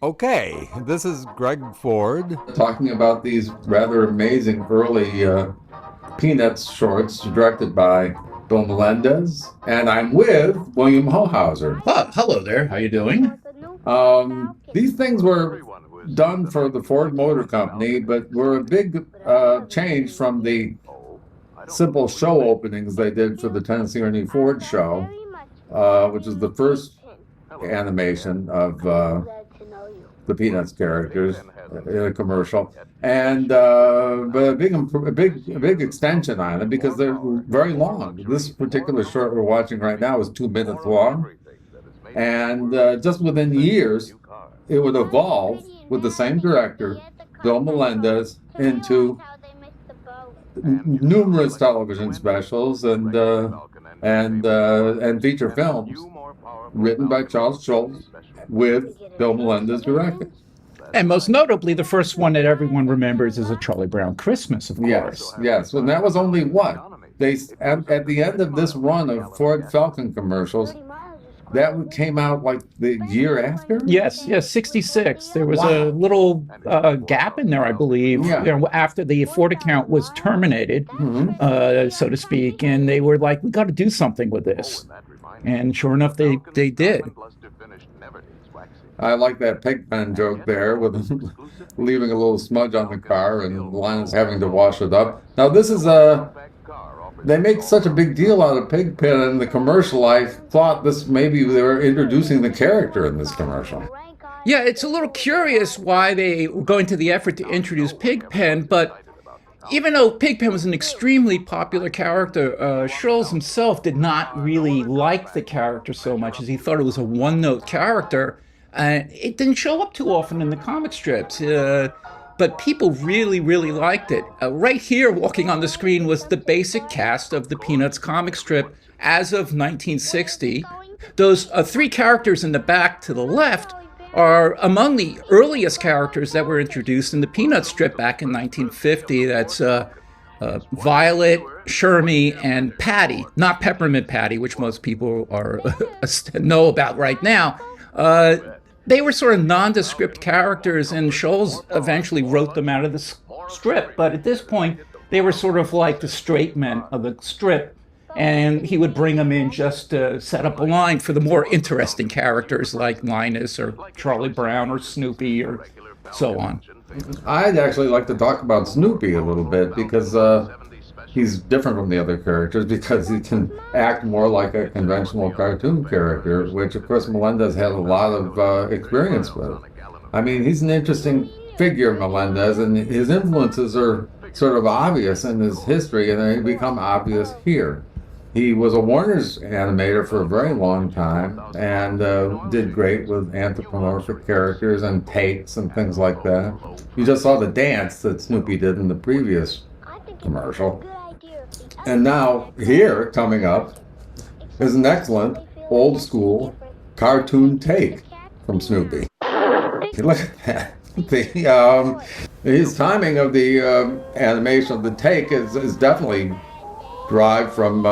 Okay, this is Greg Ford. Talking about these rather amazing early Peanuts shorts directed by Bill Melendez, and I'm with William Hohauser. Oh, hello there. How you doing? These things were done for the Ford Motor Company, but were a big change from the simple show openings they did for the Tennessee Ernie Ford show, which is the first animation of the Peanuts characters in a commercial, and but a big extension on it because they're very long. This particular short we're watching right now is 2 minutes long, and just within years, it would evolve with the same director, Bill Melendez, into numerous television specials and feature films written by Charles Schulz with Bill Melendez directing. And most notably, the first one that everyone remembers is A Charlie Brown Christmas, of course. Yes. And that was only what? At the end of this run of Ford Falcon commercials, that came out like the year after? Yes, 66. There was a little gap in there, I believe, after the Ford account was terminated, so to speak, and they were like, we got to do something with this. And sure enough, they did. I like that Pigpen joke there with leaving a little smudge on the car and Linus having to wash it up. Now this is they make such a big deal out of Pigpen in the commercial. I thought this maybe they were introducing the character in this commercial. Yeah, it's a little curious why they were going to the effort to introduce Pigpen, but even though Pigpen was an extremely popular character, Schulz himself did not really like the character so much as he thought it was a one-note character. It didn't show up too often in the comic strips, but people really, really liked it. Right here, walking on the screen, was the basic cast of the Peanuts comic strip as of 1960. Those three characters in the back to the left are among the earliest characters that were introduced in the Peanuts strip back in 1950. That's Violet, Shermie, and Patty, not Peppermint Patty, which most people know about right now. They were sort of nondescript characters, and Schulz eventually wrote them out of the strip. But at this point, they were sort of like the straight men of the strip, and he would bring them in just to set up a line for the more interesting characters like Linus or Charlie Brown or Snoopy or so on. I'd actually like to talk about Snoopy a little bit because he's different from the other characters because he can act more like a conventional cartoon character, which of course Melendez had a lot of experience with. I mean, he's an interesting figure, Melendez, and his influences are sort of obvious in his history, and they become obvious here. He was a Warner's animator for a very long time and did great with anthropomorphic characters and takes and things like that. You just saw the dance that Snoopy did in the previous commercial. And now, here, coming up, is an excellent, old-school cartoon take from Snoopy. Look at that. His timing of the animation of the take is definitely derived from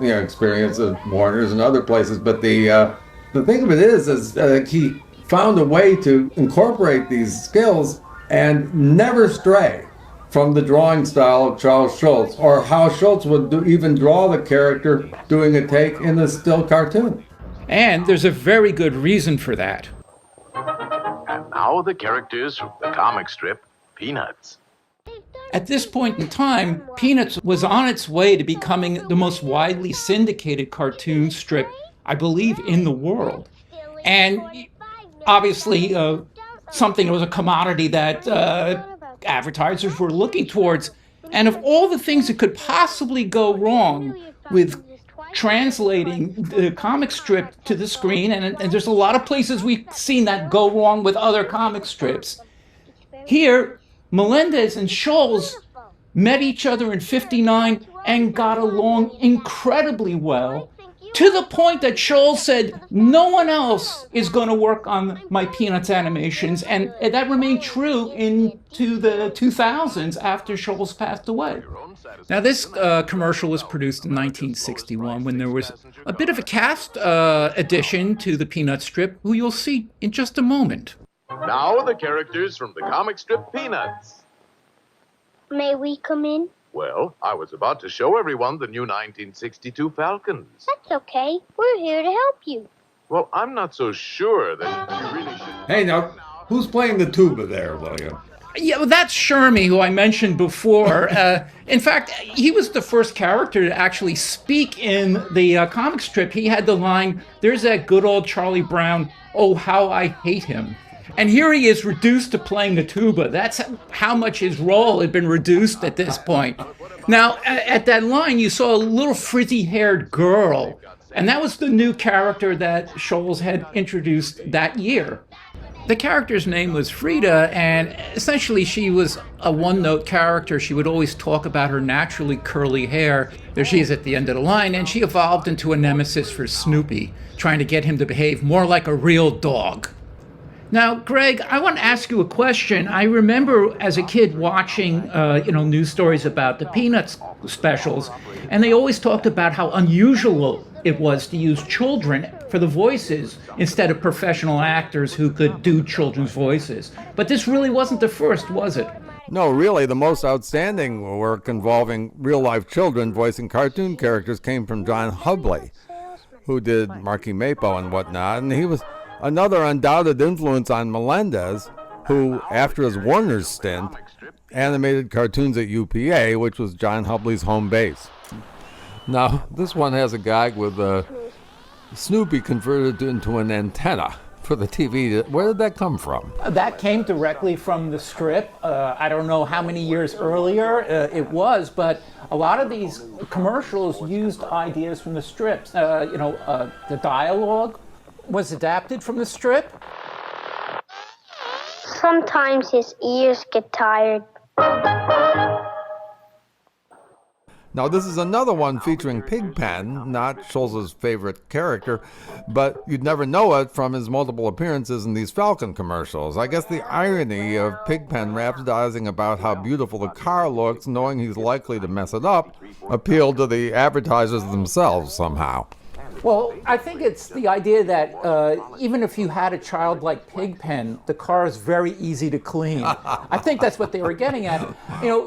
experience at Warner's and other places. But the thing of it is he found a way to incorporate these skills and never stray from the drawing style of Charles Schulz, or how Schulz would even draw the character doing a take in a still cartoon. And there's a very good reason for that. And now the characters from the comic strip, Peanuts. At this point in time, Peanuts was on its way to becoming the most widely syndicated cartoon strip, I believe, in the world. And obviously, something that was a commodity that advertisers were looking towards. And of all the things that could possibly go wrong with translating the comic strip to the screen, and there's a lot of places we've seen that go wrong with other comic strips. Here, Melendez and Schulz met each other in '59 and got along incredibly well, to the point that Schulz said, no one else is going to work on my Peanuts animations, and that remained true into the 2000s after Schulz passed away. Now, this commercial was produced in 1961 when there was a bit of a cast addition to the Peanuts strip, who you'll see in just a moment. Now the characters from the comic strip Peanuts. May we come in? Well, I was about to show everyone the new 1962 Falcons. That's okay. We're here to help you. Well, I'm not so sure that you really should... Hey, now, who's playing the tuba there, William? Yeah, well, that's Shermy, who I mentioned before. In fact, he was the first character to actually speak in the comic strip. He had the line, "There's that good old Charlie Brown, oh, how I hate him." And here he is reduced to playing the tuba. That's how much his role had been reduced at this point. Now, at that line, you saw a little frizzy-haired girl, and that was the new character that Scholes had introduced that year. The character's name was Frida, and essentially she was a one-note character. She would always talk about her naturally curly hair. There she is at the end of the line, and she evolved into a nemesis for Snoopy, trying to get him to behave more like a real dog. Now, Greg, I want to ask you a question. I remember as a kid watching, news stories about the Peanuts specials, and they always talked about how unusual it was to use children for the voices instead of professional actors who could do children's voices. But this really wasn't the first, was it? No, really, the most outstanding work involving real-life children voicing cartoon characters came from John Hubley, who did Marky Mapo and whatnot, and he was another undoubted influence on Melendez, who, after his Warner's stint, animated cartoons at UPA, which was John Hubley's home base. Now, this one has a gag with Snoopy converted into an antenna for the TV. Where did that come from? That came directly from the strip. I don't know how many years earlier it was, but a lot of these commercials used ideas from the strips. The dialogue was adapted from the strip. Sometimes his ears get tired. Now, this is another one featuring Pigpen, not Scholz's favorite character, but you'd never know it from his multiple appearances in these Falcon commercials. I guess the irony of Pigpen rhapsodizing about how beautiful the car looks, knowing he's likely to mess it up, appealed to the advertisers themselves somehow. Well, I think it's the idea that even if you had a child like Pigpen, the car is very easy to clean. I think that's what they were getting at.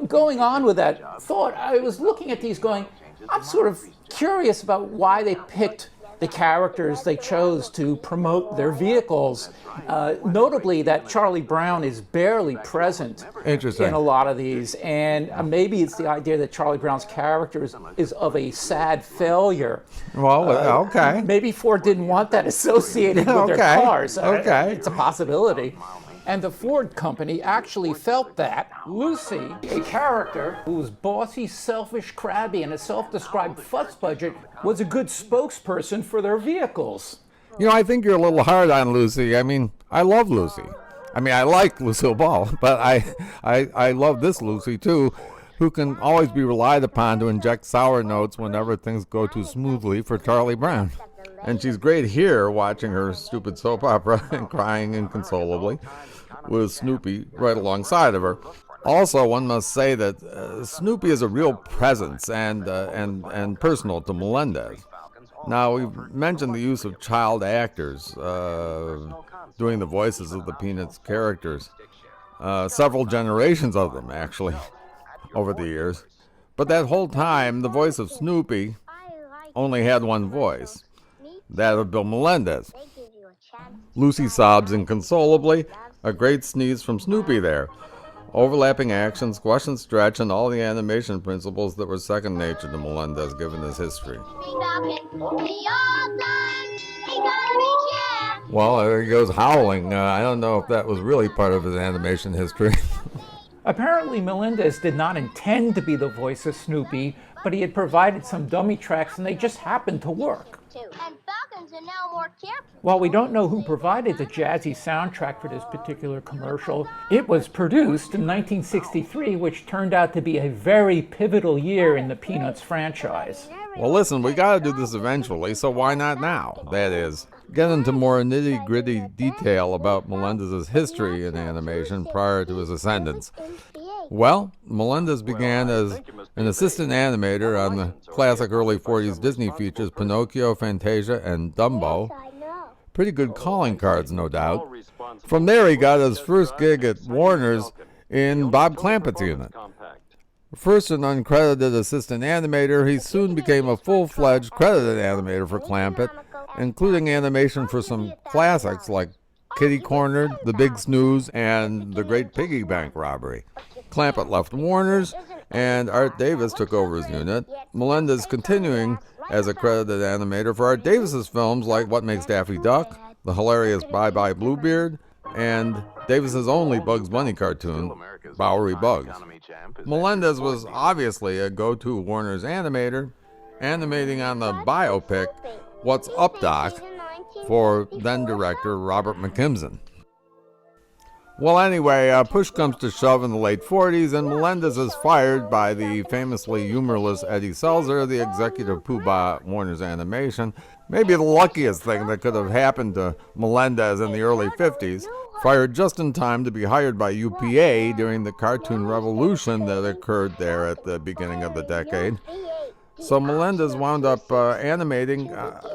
Going on with that thought, I was looking at these going, I'm sort of curious about why they picked the characters they chose to promote their vehicles. Notably that Charlie Brown is barely present in a lot of these. And maybe it's the idea that Charlie Brown's character is of a sad failure. Well, okay. Maybe Ford didn't want that associated with their cars. Okay. It's a possibility. And the Ford company actually felt that Lucy, a character who was bossy, selfish, crabby, and a self-described futz budget, was a good spokesperson for their vehicles. I think you're a little hard on Lucy. I mean, I love Lucy. I like Lucille Ball, but I love this Lucy, too, who can always be relied upon to inject sour notes whenever things go too smoothly for Charlie Brown. And she's great here, watching her stupid soap opera and crying inconsolably, with Snoopy right alongside of her. Also, one must say that Snoopy is a real presence and personal to Melendez. Now, we've mentioned the use of child actors doing the voices of the Peanuts characters. Several generations of them, actually, over the years. But that whole time, the voice of Snoopy only had one voice, that of Bill Melendez. Lucy sobs inconsolably, a great sneeze from Snoopy there. Overlapping action, squash and stretch, and all the animation principles that were second nature to Melendez given his history. Well, there he goes howling. I don't know if that was really part of his animation history. Apparently, Melendez did not intend to be the voice of Snoopy, but he had provided some dummy tracks and they just happened to work. While we don't know who provided the jazzy soundtrack for this particular commercial, it was produced in 1963, which turned out to be a very pivotal year in the Peanuts franchise. Well, listen, we got to do this eventually, so why not now? That is, get into more nitty-gritty detail about Melendez's history in animation prior to his ascendance. Well, Melendez began as an assistant animator on the classic early 40s Disney features Pinocchio, Fantasia, and Dumbo. Pretty good calling cards, no doubt. From there, he got his first gig at Warner's in Bob Clampett's unit. First an uncredited assistant animator, he soon became a full-fledged credited animator for Clampett, including animation for some classics like Kitty Cornered, The Big Snooze, and The Great Piggy Bank Robbery. Clampett left Warner's, and Art Davis took over his unit. Melendez continuing as a credited animator for Art Davis's films like What Makes Daffy Duck, the hilarious Bye Bye Bluebeard, and Davis's only Bugs Bunny cartoon, Bowery Bugs. Melendez was obviously a go-to Warner's animator, animating on the biopic What's Up, Doc, for then-director Robert McKimson. Well, anyway, push comes to shove in the late 40s, and Melendez is fired by the famously humorless Eddie Selzer, the executive poobah at Warner's Animation. Maybe the luckiest thing that could have happened to Melendez in the early 50s, fired just in time to be hired by UPA during the cartoon revolution that occurred there at the beginning of the decade. So Melendez wound up animating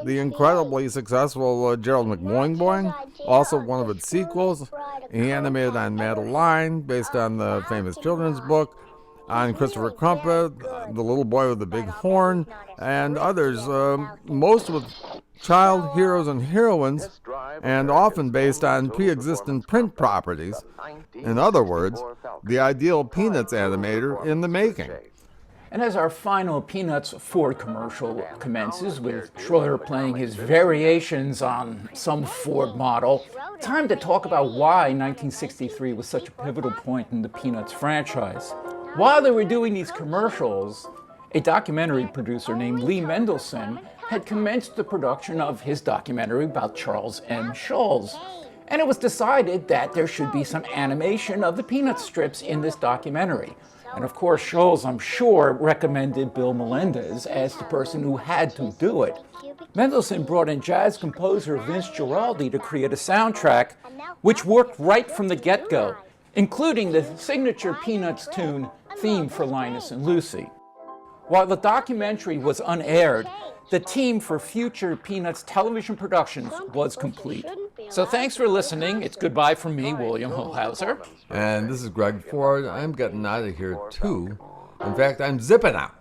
the incredibly successful Gerald McBoing Boing, also one of its sequels. He animated on Madeline, based on the famous children's book, on Christopher Crumpet, The Little Boy with the Big Horn, and others, most with child heroes and heroines, and often based on pre-existent print properties. In other words, the ideal Peanuts animator in the making. And as our final Peanuts Ford commercial commences, with Schroeder playing his variations on some Ford model, time to talk about why 1963 was such a pivotal point in the Peanuts franchise. While they were doing these commercials, a documentary producer named Lee Mendelson had commenced the production of his documentary about Charles M. Schulz. And it was decided that there should be some animation of the Peanuts strips in this documentary. And of course, Schulz, I'm sure, recommended Bill Melendez as the person who had to do it. Mendelson brought in jazz composer Vince Guaraldi to create a soundtrack which worked right from the get-go, including the signature Peanuts tune, Theme for Linus and Lucy. While the documentary was unaired, the team for future Peanuts television productions was complete. So thanks for listening. It's goodbye from me, William Hohauser. And this is Greg Ford. I'm getting out of here too. In fact, I'm zipping out.